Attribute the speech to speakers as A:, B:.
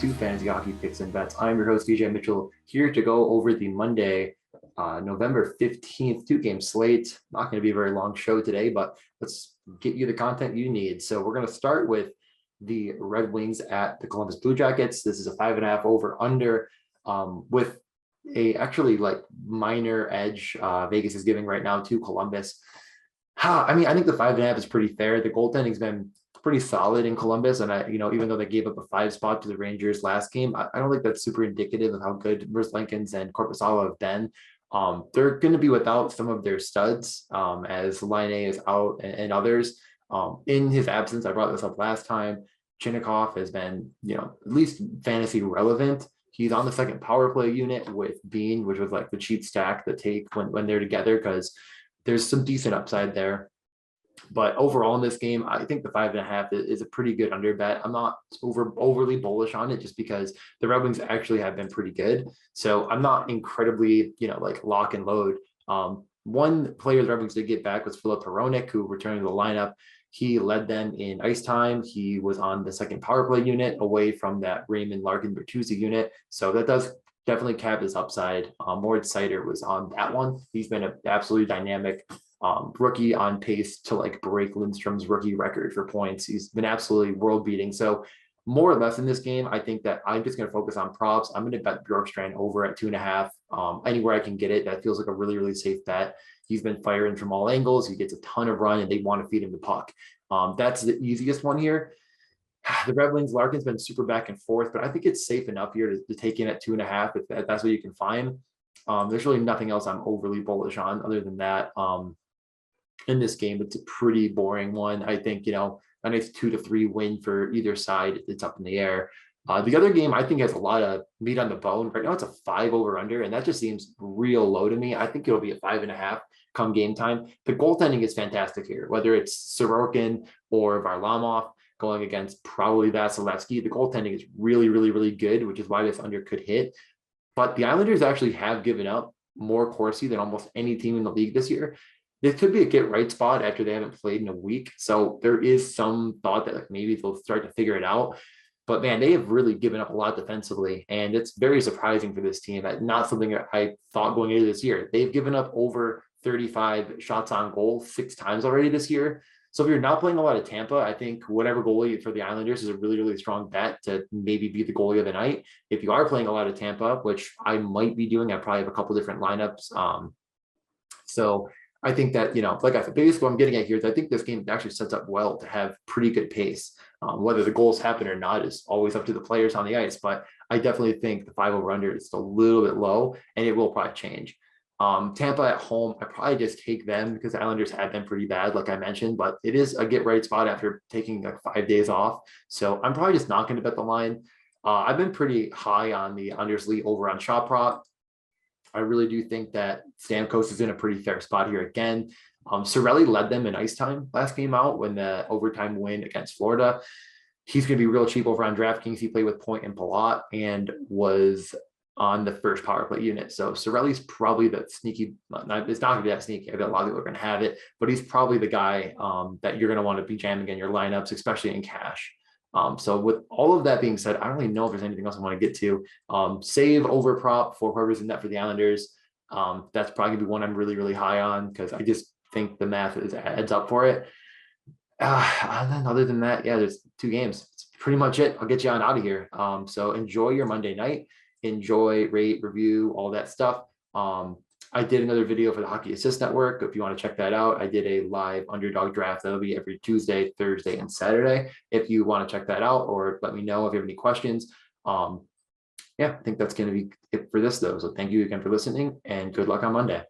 A: to Fantasy Hockey Picks and Bets. I'm your host, DJ Mitchell, here to go over the Monday, November 15th two-game slate. Not going to be a very long show today, but let's get you the content you need. So we're going to start with the Red Wings at the Columbus Blue Jackets. This is a 5.5 over-under with a actually like minor edge Vegas is giving right now to Columbus. I think the 5.5 is pretty fair. The goaltending's been pretty solid in Columbus. And even though they gave up a 5 spot to the Rangers last game, I don't think that's super indicative of how good Merzlikins and Korpisalo have been. They're going to be without some of their studs as Line is out and others. In his absence, I brought this up last time, Chinnikov has been, at least fantasy relevant. He's on the second power play unit with Bean, which was like the cheap stack to take when they're together, because there's some decent upside there. But overall in this game, I think the 5.5 is a pretty good under bet. I'm not overly bullish on it just because the Red Wings actually have been pretty good. So I'm not incredibly, like lock and load. One player the Red Wings did get back was Filip Hronek, who returned to the lineup. He led them in ice time. He was on the second power play unit away from that Raymond Larkin Bertuzzi unit. So that does definitely cap his upside. Moritz Seider was on that one. He's been an absolutely dynamic rookie, on pace to like break Lindstrom's rookie record for points. He's been absolutely world beating. So more or less in this game, I think that I'm just going to focus on props. I'm going to bet Bjorkstrand over at 2.5. Anywhere I can get it, that feels like a really, really safe bet. He's been firing from all angles. He gets a ton of run and they want to feed him the puck. That's the easiest one here. The Red Wings, Larkin's been super back and forth, but I think it's safe enough here to take in at 2.5 if that's what you can find. There's really nothing else I'm overly bullish on other than that. In this game, it's a pretty boring one. I think, a nice 2-3 win for either side. It's up in the air. The other game I think has a lot of meat on the bone. Right now it's a 5 over under, and that just seems real low to me. I think it'll be a 5.5 come game time. The goaltending is fantastic here, whether it's Sorokin or Varlamov going against probably Vasilevsky. The goaltending is really, really, really good, which is why this under could hit. But the Islanders actually have given up more Corsi than almost any team in the league this year. This could be a get right spot after they haven't played in a week. So there is some thought that maybe they'll start to figure it out. But man, they have really given up a lot defensively. And it's very surprising for this team. That not something that I thought going into this year. They've given up over 35 shots on goal 6 times already this year. So if you're not playing a lot of Tampa, I think whatever goalie for the Islanders is a really, really strong bet to maybe be the goalie of the night. If you are playing a lot of Tampa, which I might be doing, I probably have a couple different lineups. So I think that, like I said, basically what I'm getting at here is I think this game actually sets up well to have pretty good pace. Whether the goals happen or not is always up to the players on the ice, but I definitely think the 5 over under is a little bit low and it will probably change. Tampa at home, I probably just take them because the Islanders have been pretty bad, like I mentioned, but it is a get right spot after taking like 5 days off. So I'm probably just not going to bet the line. I've been pretty high on the unders lead over on shot prop. I really do think that Stamkos is in a pretty fair spot here again. Cirelli led them in ice time last game out when the overtime win against Florida. He's going to be real cheap over on DraftKings. He played with Point and Palat and was on the first power play unit. So Cirelli's probably the sneaky, it's not going to be that sneaky. I bet a lot of people are going to have it, but he's probably the guy that you're going to want to be jamming in your lineups, especially in cash. So with all of that being said, I don't really know if there's anything else I want to get to. Save over prop for whoever's in that for the Islanders. That's probably gonna be one I'm really, really high on because I just think the math adds up for it. And then other than that, yeah, there's 2 games. It's pretty much it. I'll get you on out of here. So enjoy your Monday night. Enjoy, rate, review, all that stuff. I did another video for the Hockey Assist Network. If you want to check that out, I did a live underdog draft. That'll be every Tuesday, Thursday, and Saturday. If you want to check that out or let me know if you have any questions. I think that's going to be it for this though. So thank you again for listening and good luck on Monday.